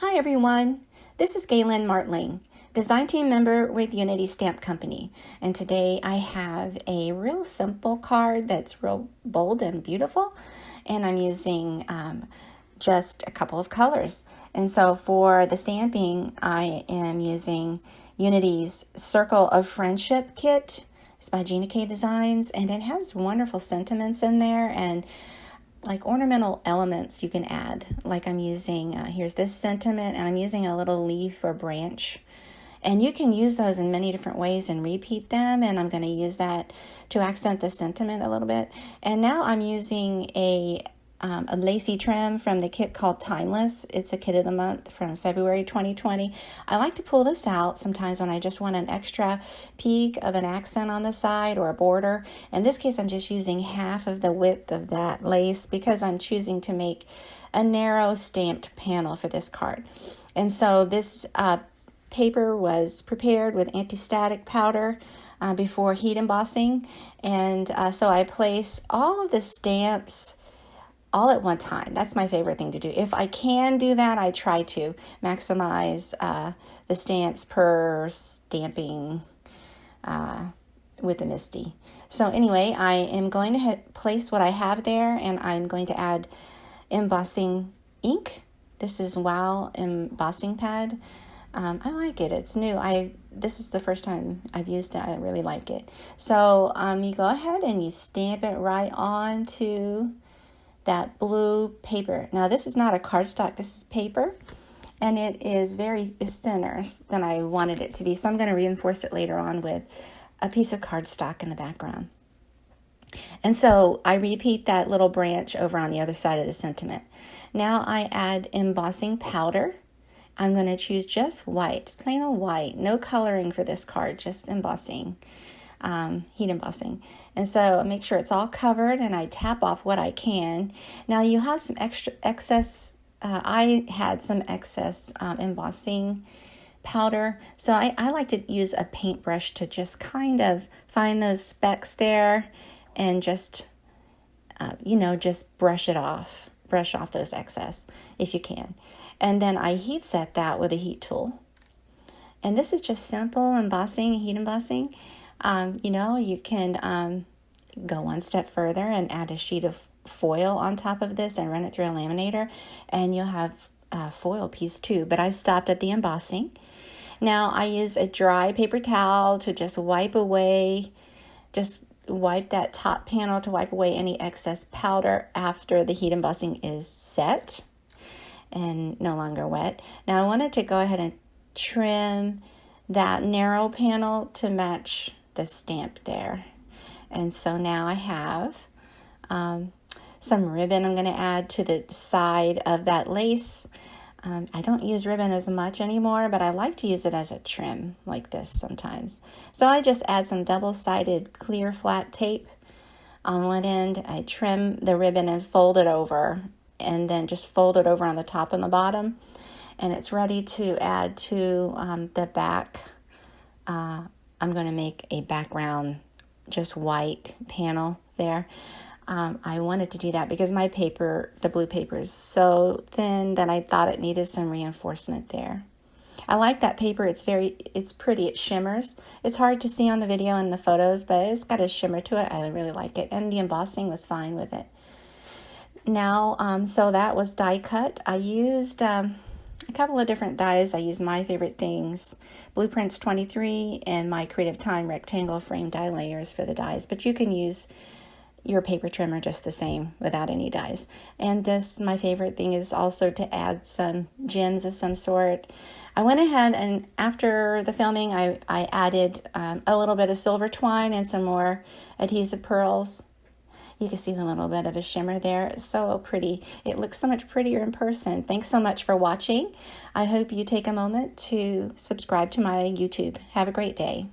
Hi everyone, this is Galen Martling, design team member with Unity Stamp Company, and today I have a real simple card that's real bold and beautiful, and I'm using just a couple of colors. And so for the stamping, I am using Unity's Circle of Friendship kit. It's by Gina K Designs, and it has wonderful sentiments in there and like ornamental elements you can add. Like I'm using, here's this sentiment, and I'm using a little leaf or branch. And you can use those in many different ways and repeat them, and I'm going to use that to accent the sentiment a little bit. And now I'm using a lacy trim from the kit called Timeless. It's a kit of the month from February 2020. I like to pull this out sometimes when I just want an extra peak of an accent on the side or a border. In this case, I'm just using half of the width of that lace because I'm choosing to make a narrow stamped panel for this card. And so this paper was prepared with anti-static powder before heat embossing. And so I place all of the stamps all at one time. That's my favorite thing to do. If I can do that, I try to maximize the stamps per stamping with the MISTI. So anyway, I am going to place what I have there, and I'm going to add embossing ink. This is Wow embossing pad. I like it. It's new. This is the first time I've used it. I really like it. So you go ahead and you stamp it right onto that blue paper. Now this is not a cardstock, this is paper, and it is thinner than I wanted it to be, so I'm going to reinforce it later on with a piece of cardstock in the background. And so I repeat that little branch over on the other side of the sentiment. Now I add embossing powder. I'm going to choose just white, plain old white, no coloring for this card, just embossing. Heat embossing. And so make sure it's all covered, and I tap off what I can. Now you have some excess, I had some excess embossing powder, so I like to use a paintbrush to just kind of find those specks there and just, just brush off those excess if you can. And then I heat set that with a heat tool. And this is just simple embossing, heat embossing. You can go one step further and add a sheet of foil on top of this and run it through a laminator, and you'll have a foil piece too. But I stopped at the embossing. Now I use a dry paper towel to just wipe that top panel to wipe away any excess powder after the heat embossing is set and no longer wet. Now I wanted to go ahead and trim that narrow panel to match the stamp there. And so now I have some ribbon I'm going to add to the side of that lace. I don't use ribbon as much anymore, but I like to use it as a trim like this sometimes. So I just add some double-sided clear flat tape on one end. I trim the ribbon and fold it over, and then just fold it over on the top and the bottom. And it's ready to add to the back. I'm going to make a background, just white panel there. I wanted to do that because my paper, the blue paper, is so thin that I thought it needed some reinforcement there. I like that paper. It's pretty. It shimmers. It's hard to see on the video and the photos, but it's got a shimmer to it. I really like it. And the embossing was fine with it. Now, so that was die cut. I used a couple of different dies. I used my favorite things, Blueprints 23 and my Creative Time rectangle frame die layers for the dies, but you can use your paper trimmer just the same without any dies. And this, my favorite thing, is also to add some gems of some sort. I went ahead and after the filming, I added a little bit of silver twine and some more adhesive pearls. You can see a little bit of a shimmer there. It's so pretty. It looks so much prettier in person. Thanks so much for watching. I hope you take a moment to subscribe to my YouTube. Have a great day.